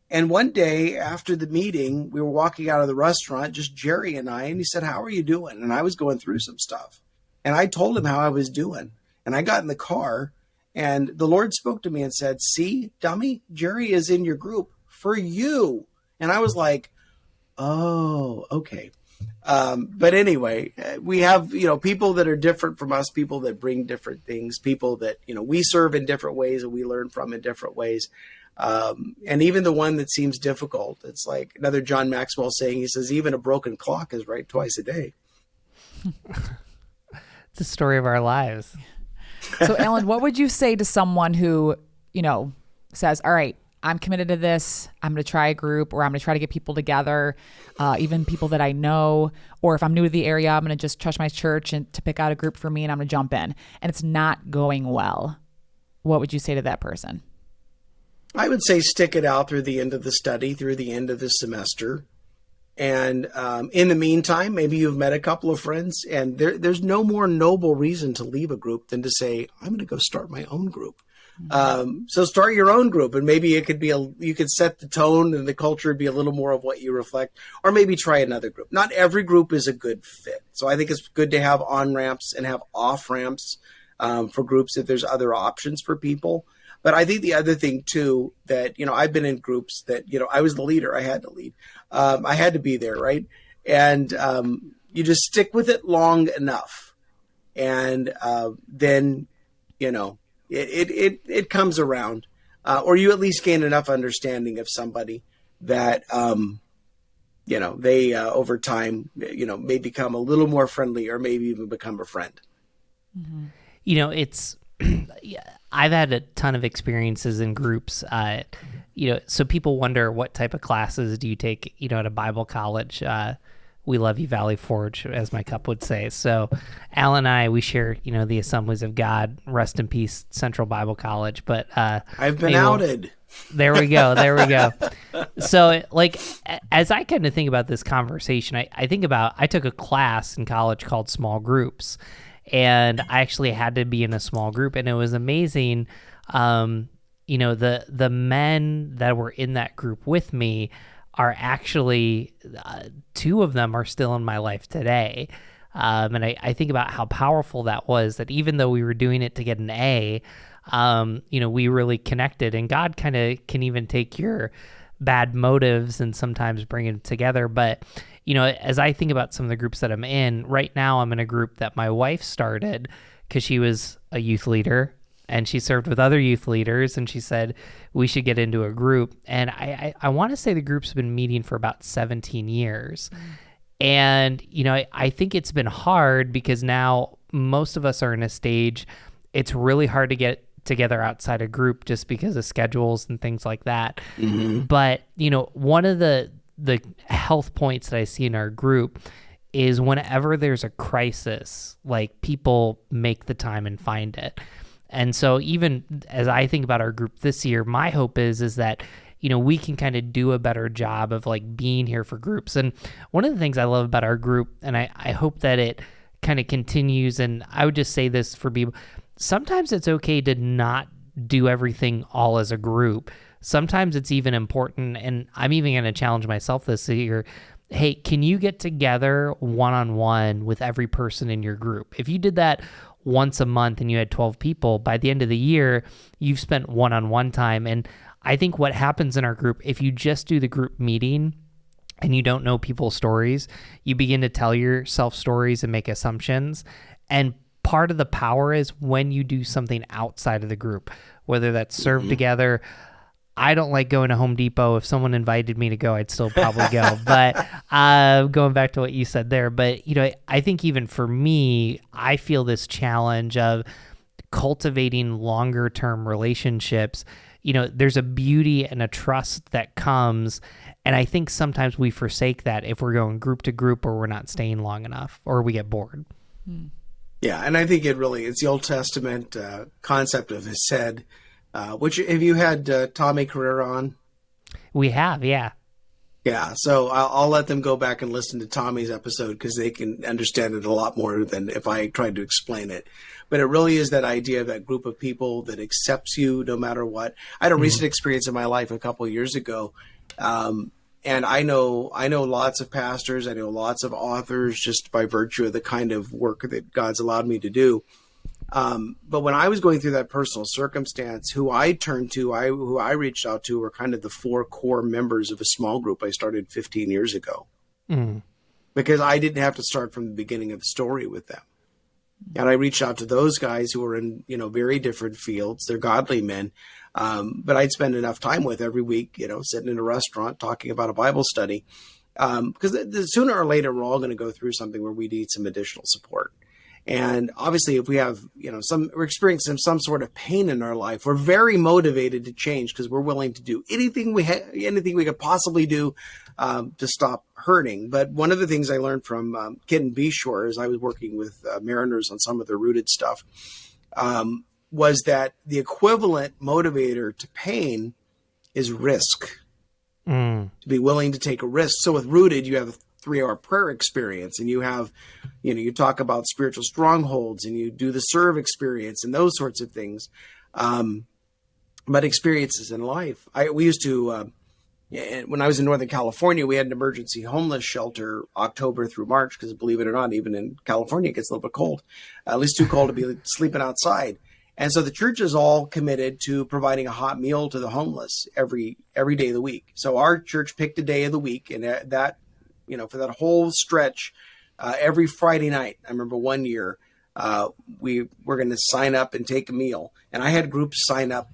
And one day after the meeting, we were walking out of the restaurant, just Jerry and I, and he said, how are you doing? And I was going through some stuff. And I told him how I was doing. And I got in the car and the Lord spoke to me and said, see, dummy, Jerry is in your group for you. And I was like, oh, okay. But anyway, we have, people that are different from us, people that bring different things, people that, we serve in different ways and we learn from in different ways. And even the one that seems difficult, it's like another John Maxwell saying, he says, even a broken clock is right twice a day. It's the story of our lives. So Alan, what would you say to someone who, says, all right, I'm committed to this. I'm going to try a group, or I'm going to try to get people together, even people that I know, or if I'm new to the area, I'm going to just trust my church and to pick out a group for me and I'm going to jump in, and it's not going well. What would you say to that person? I would say stick it out through the end of the study, through the end of the semester. And in the meantime, maybe you've met a couple of friends, and there's no more noble reason to leave a group than to say, I'm going to go start my own group. So start your own group, and maybe it could be you could set the tone, and the culture would be a little more of what you reflect, or maybe try another group. Not every group is a good fit. So I think it's good to have on ramps and have off ramps for groups if there's other options for people. But I think the other thing too, that, I've been in groups that, I was the leader. I had to lead. I had to be there. Right. And you just stick with it long enough. And then, it comes around, or you at least gain enough understanding of somebody that, they over time, may become a little more friendly, or maybe even become a friend. Mm-hmm. It's, I've had a ton of experiences in groups, so people wonder what type of classes do you take, at a Bible college. We love you, Valley Forge, as my cup would say. So Al and I, we share, the Assemblies of God, rest in peace, Central Bible College. But I've been outed. There we go. So as I kind of think about this conversation, I think about, I took a class in college called Small Groups, and I actually had to be in a small group, and it was amazing. The men that were in that group with me are actually, two of them are still in my life today. And I think about how powerful that was, that even though we were doing it to get an A, we really connected, and God kind of can even take your bad motives and sometimes bring it together. But, as I think about some of the groups that I'm in right now, I'm in a group that my wife started because she was a youth leader, and she served with other youth leaders, and she said we should get into a group. And I want to say the group's been meeting for about 17 years. And, I think it's been hard because now most of us are in a stage, it's really hard to get together outside a group just because of schedules and things like that. Mm-hmm. But, one of the health points that I see in our group is whenever there's a crisis, people make the time and find it. And so even as I think about our group this year, my hope is that, we can kind of do a better job of being here for groups. And one of the things I love about our group, and I hope that it kind of continues, and I would just say this for people, sometimes it's okay to not do everything all as a group. Sometimes it's even important, and I'm even going to challenge myself this year. Hey, can you get together one-on-one with every person in your group? If you did that once a month and you had 12 people, by the end of the year, you've spent one-on-one time. And I think what happens in our group, if you just do the group meeting and you don't know people's stories, you begin to tell yourself stories and make assumptions. And part of the power is when you do something outside of the group, whether that's serve together. I don't like going to Home Depot. If someone invited me to go, I'd still probably go. But going back to what you said there, but I think even for me, I feel this challenge of cultivating longer term relationships. There's a beauty and a trust that comes, and I think sometimes we forsake that if we're going group to group, or we're not staying long enough, or we get bored. Yeah, and I think it's the Old Testament concept of Hesed. Which, have you had Tommy Carrera on? We have, yeah. Yeah, so I'll let them go back and listen to Tommy's episode because they can understand it a lot more than if I tried to explain it. But it really is that idea of that group of people that accepts you no matter what. I had a recent experience in my life a couple of years ago, and I know lots of pastors, I know lots of authors just by virtue of the kind of work that God's allowed me to do. But when I was going through that personal circumstance, who I turned to, who I reached out to were kind of the 4 core members of a small group I started 15 years ago. Because I didn't have to start from the beginning of the story with them. And I reached out to those guys who were in, very different fields. They're godly men. But I'd spend enough time with every week, sitting in a restaurant talking about a Bible study. Because sooner or later, we're all going to go through something where we need some additional support. And obviously, if we have, we're experiencing some sort of pain in our life, we're very motivated to change because we're willing to do anything we could possibly do to stop hurting. But one of the things I learned from Ken Beshore as I was working with Mariners on some of their rooted stuff was that the equivalent motivator to pain is risk. To be willing to take a risk. So with Rooted, you have a 3-hour prayer experience, and you have, you talk about spiritual strongholds, and you do the serve experience and those sorts of things. but experiences in life. We used to, when I was in Northern California, we had an emergency homeless shelter October through March, because believe it or not, even in California, it gets a little bit cold, at least too cold to be sleeping outside. And so the church is all committed to providing a hot meal to the homeless every day of the week. So our church picked a day of the week, and that, for that whole stretch, every Friday night, I remember one year, we were going to sign up and take a meal. And I had groups sign up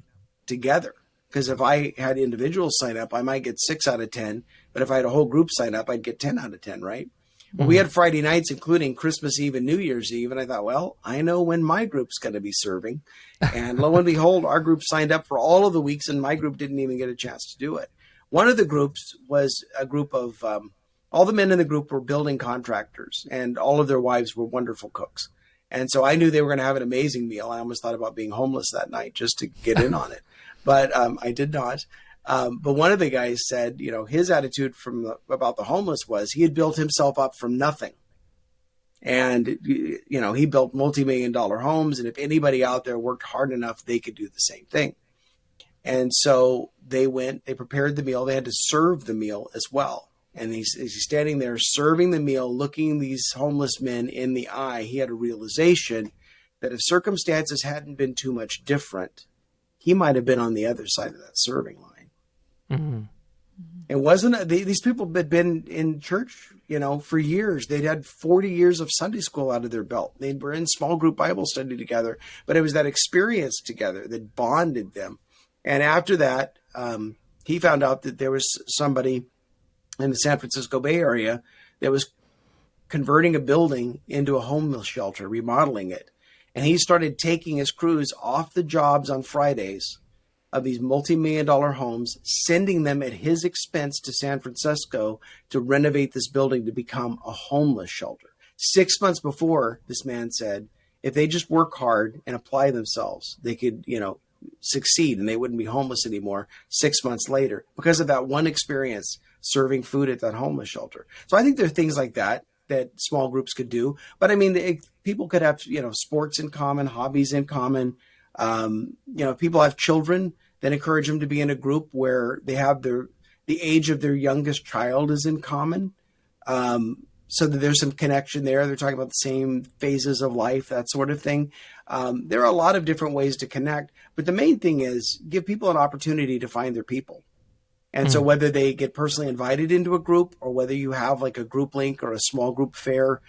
together, because if I had individuals sign up, I might get 6 out of 10. But if I had a whole group sign up, I'd get 10 out of 10, right? Well, we had Friday nights, including Christmas Eve and New Year's Eve. And I thought, well, I know when my group's going to be serving. And lo and behold, our group signed up for all of the weeks, and my group didn't even get a chance to do it. One of the groups was a group of, all the men in the group were building contractors, and all of their wives were wonderful cooks. And so I knew they were going to have an amazing meal. I almost thought about being homeless that night just to get in on it. But I did not. But one of the guys said, his attitude about the homeless was he had built himself up from nothing. And, he built multi-million-dollar homes. And if anybody out there worked hard enough, they could do the same thing. And so they prepared the meal. They had to serve the meal as well. And he's standing there serving the meal, looking these homeless men in the eye. He had a realization that if circumstances hadn't been too much different, he might have been on the other side of that serving line. Mm-hmm. It wasn't, these people had been in church, for years. They'd had 40 years of Sunday school out of their belt. They were in small group Bible study together, but it was that experience together that bonded them. And after that, he found out that there was somebody in the San Francisco Bay Area that was converting a building into a homeless shelter, remodeling it. And he started taking his crews off the jobs on Fridays of these multi-million-dollar homes, sending them at his expense to San Francisco to renovate this building to become a homeless shelter. 6 months before, this man said, if they just work hard and apply themselves, they could, succeed and they wouldn't be homeless anymore 6 months later because of that one experience serving food at that homeless shelter. So I think there are things like that small groups could do. But I mean, people could have, sports in common, hobbies in common. If people have children, then encourage them to be in a group where they have the age of their youngest child is in common. So that there's some connection there. They're talking about the same phases of life, that sort of thing. There are a lot of different ways to connect, but the main thing is give people an opportunity to find their people. And so whether they get personally invited into a group or whether you have like a group link or a small group fair,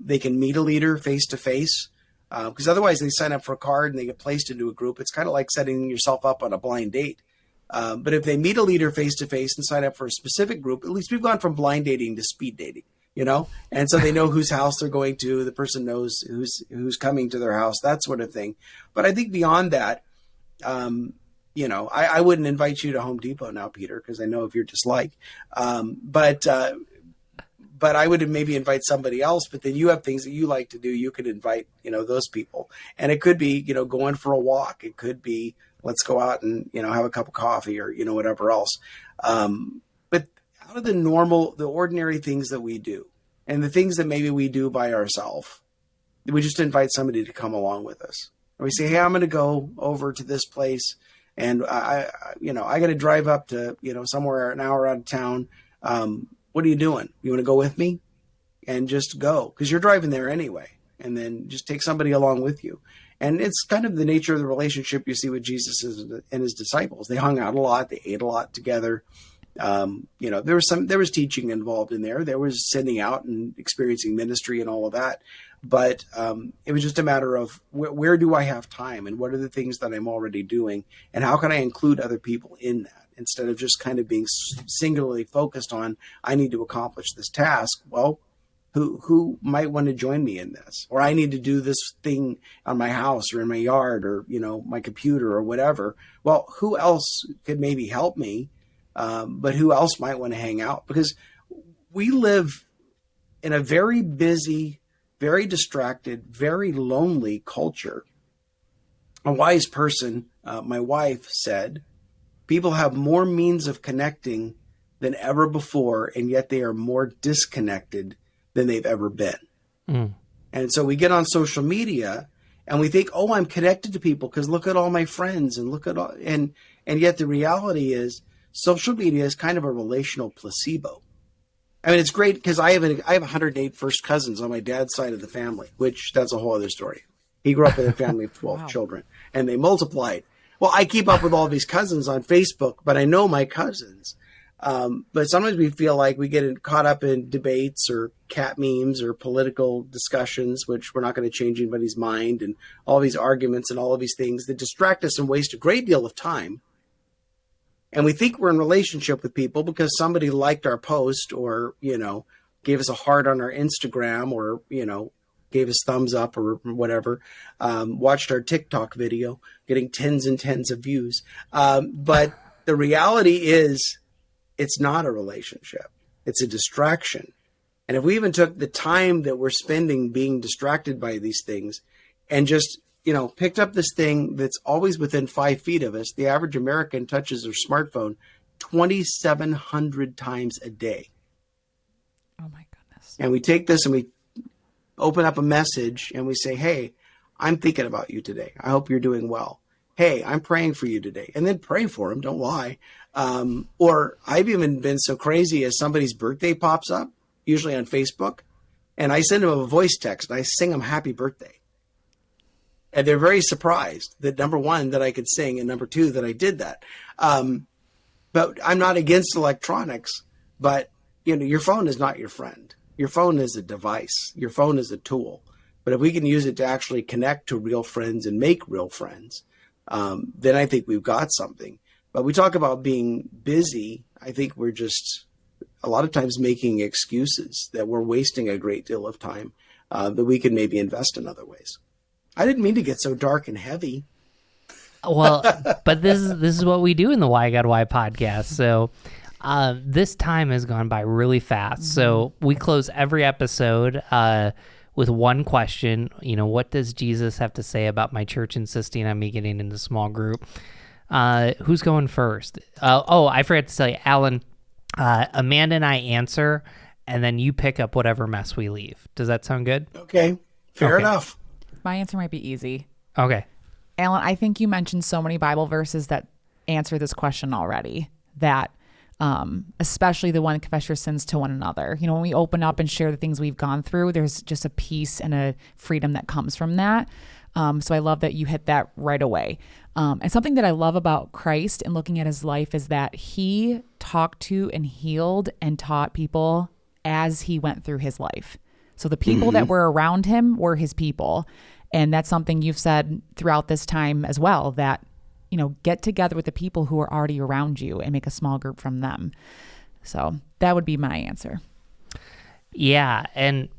they can meet a leader face to face. Because otherwise they sign up for a card and they get placed into a group. It's kind of like setting yourself up on a blind date. But if they meet a leader face to face and sign up for a specific group, at least we've gone from blind dating to speed dating, and so they know whose house they're going to. The person knows who's coming to their house, that sort of thing. But I think beyond that, I wouldn't invite you to Home Depot now, Peter, because I know of your dislike. But I would maybe invite somebody else, but then you have things that you like to do. You could invite, those people. And it could be, going for a walk. It could be, let's go out and, have a cup of coffee or, whatever else. But out of the ordinary things that we do and the things that maybe we do by ourselves, we just invite somebody to come along with us. And we say, hey, I'm going to go over to this place. And I got to drive up to, somewhere an hour out of town. What are you doing? You want to go with me? And just go, because you're driving there anyway. And then just take somebody along with you. And it's kind of the nature of the relationship you see with Jesus and his disciples. They hung out a lot. They ate a lot together. There was teaching involved in there. There was sending out and experiencing ministry and all of that. But it was just a matter of where do I have time and what are the things that I'm already doing and how can I include other people in that instead of just kind of being singularly focused on I need to accomplish this task. Well, who might want to join me in this? Or I need to do this thing on my house or in my yard or, my computer or whatever. Well, who else could maybe help me? But who else might want to hang out? Because we live in a very busy, very distracted, very lonely culture. A wise person, my wife, said, people have more means of connecting than ever before, and yet they are more disconnected than they've ever been. And so we get on social media And we think, oh, I'm connected to people because look at all my friends and look at all, and yet the reality is social media is kind of a relational placebo. I mean, it's great because I have 108 first cousins on my dad's side of the family, which that's a whole other story. He grew up in a family of 12 Wow. children, and they multiplied. Well, I keep up with all these cousins on Facebook, but I know my cousins. But sometimes we feel like we get caught up in debates or cat memes or political discussions, which we're not going to change anybody's mind, and all these arguments and all of these things that distract us and waste a great deal of time. And we think we're in relationship with people because somebody liked our post or, gave us a heart on our Instagram or, gave us thumbs up or whatever, watched our TikTok video, getting tens and tens of views. But the reality is it's not a relationship. It's a distraction. And if we even took the time that we're spending being distracted by these things and just, picked up this thing that's always within 5 feet of us, the average American touches their smartphone 2,700 times a day. Oh my goodness. And we take this and we open up a message and we say, hey, I'm thinking about you today. I hope you're doing well. Hey, I'm praying for you today. And then pray for them. Don't lie. Or I've even been so crazy as somebody's birthday pops up, usually on Facebook, and I send them a voice text and I sing them happy birthday. And they're very surprised that, number one, that I could sing, and number two, that I did that. But I'm not against electronics, but your phone is not your friend. Your phone is a device. Your phone is a tool. But if we can use it to actually connect to real friends and make real friends, then I think we've got something. But we talk about being busy. I think we're just a lot of times making excuses that we're wasting a great deal of time that we can maybe invest in other ways. I didn't mean to get so dark and heavy. Well, but this is what we do in the Why God Why podcast. So this time has gone by really fast. Mm-hmm. So we close every episode with one question. What does Jesus have to say about my church insisting on me getting into small group? Who's going first? I forgot to tell you, Alan, Amanda and I answer, and then you pick up whatever mess we leave. Does that sound good? Okay, fair enough. My answer might be easy. Okay. Alan, I think you mentioned so many Bible verses that answer this question already, that especially the one, confess your sins to one another. When we open up and share the things we've gone through, there's just a peace and a freedom that comes from that. So I love that you hit that right away. And something that I love about Christ and looking at his life is that he talked to and healed and taught people as he went through his life. So the people that were around him were his people. And that's something you've said throughout this time as well, that, get together with the people who are already around you and make a small group from them. So that would be my answer. Yeah. And,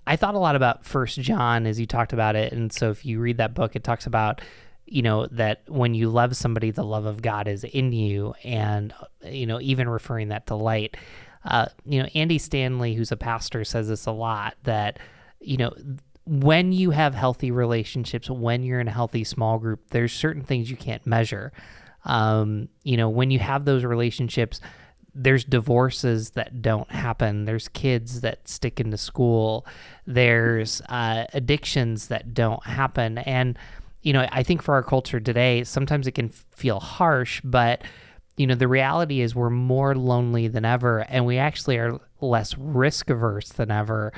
I thought a lot about First John as you talked about it. And so if you read that book, it talks about, that when you love somebody, the love of God is in you. And, even referring that to light. Andy Stanley, who's a pastor, says this a lot, that, when you have healthy relationships, when you're in a healthy small group, there's certain things you can't measure. When you have those relationships, there's divorces that don't happen. There's kids that stick into school. There's addictions that don't happen. And, I think for our culture today, sometimes it can feel harsh, but the reality is we're more lonely than ever, and we actually are less risk averse than ever,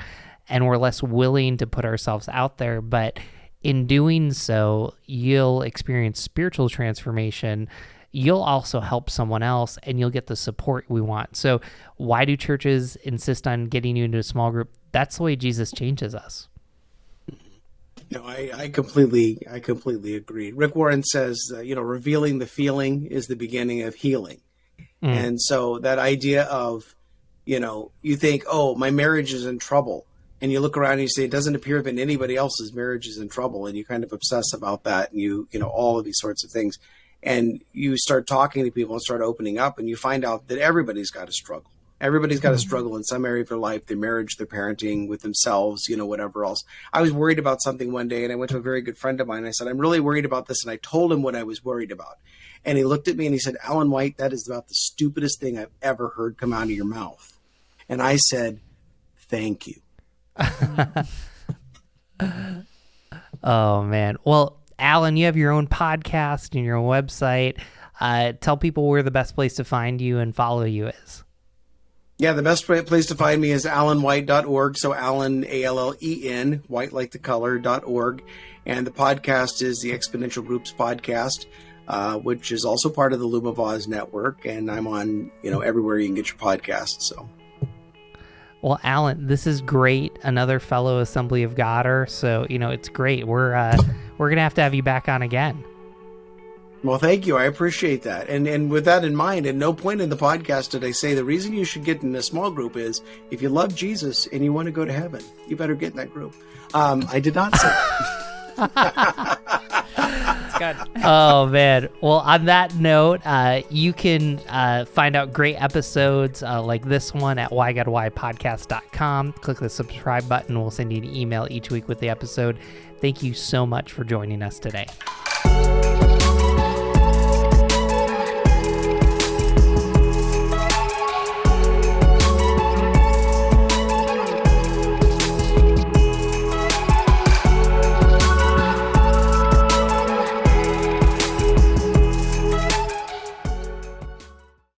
and we're less willing to put ourselves out there. But in doing so, you'll experience spiritual transformation. You'll also help someone else, and you'll get the support we want. So why do churches insist on getting you into a small group? That's the way Jesus changes us. No, I completely agree. Rick Warren says, revealing the feeling is the beginning of healing. And so that idea of, you think, oh, my marriage is in trouble. And you look around and you say, it doesn't appear that anybody else's marriage is in trouble. And you kind of obsess about that. And all of these sorts of things. And you start talking to people and start opening up, and you find out that everybody's got a struggle. Everybody's got a struggle in some area of their life, their marriage, their parenting, with themselves, whatever else. I was worried about something one day, and I went to a very good friend of mine. And I said, I'm really worried about this. And I told him what I was worried about. And he looked at me and he said, Alan White, that is about the stupidest thing I've ever heard come out of your mouth. And I said, thank you. Oh, man. Well, Alan, you have your own podcast and your own website. Tell people where the best place to find you and follow you is. Yeah, the best place to find me is alanwhite.org. So Alan, A-L-L-E-N, white like the color.org. And the podcast is the Exponential Groups podcast, which is also part of the Lumavaz network. And I'm on, everywhere you can get your podcasts. So. Well, Alan, this is great. Another fellow Assembly of Godder. So, it's great. We're going to have you back on again. Well, thank you. I appreciate that. And with that in mind, at no point in the podcast did I say the reason you should get in a small group is if you love Jesus and you want to go to heaven, you better get in that group. I did not say that. That's good. Oh, man. Well, on that note, you can find out great episodes like this one at whygodwhypodcast.com. Click the subscribe button. We'll send you an email each week with the episode. Thank you so much for joining us today.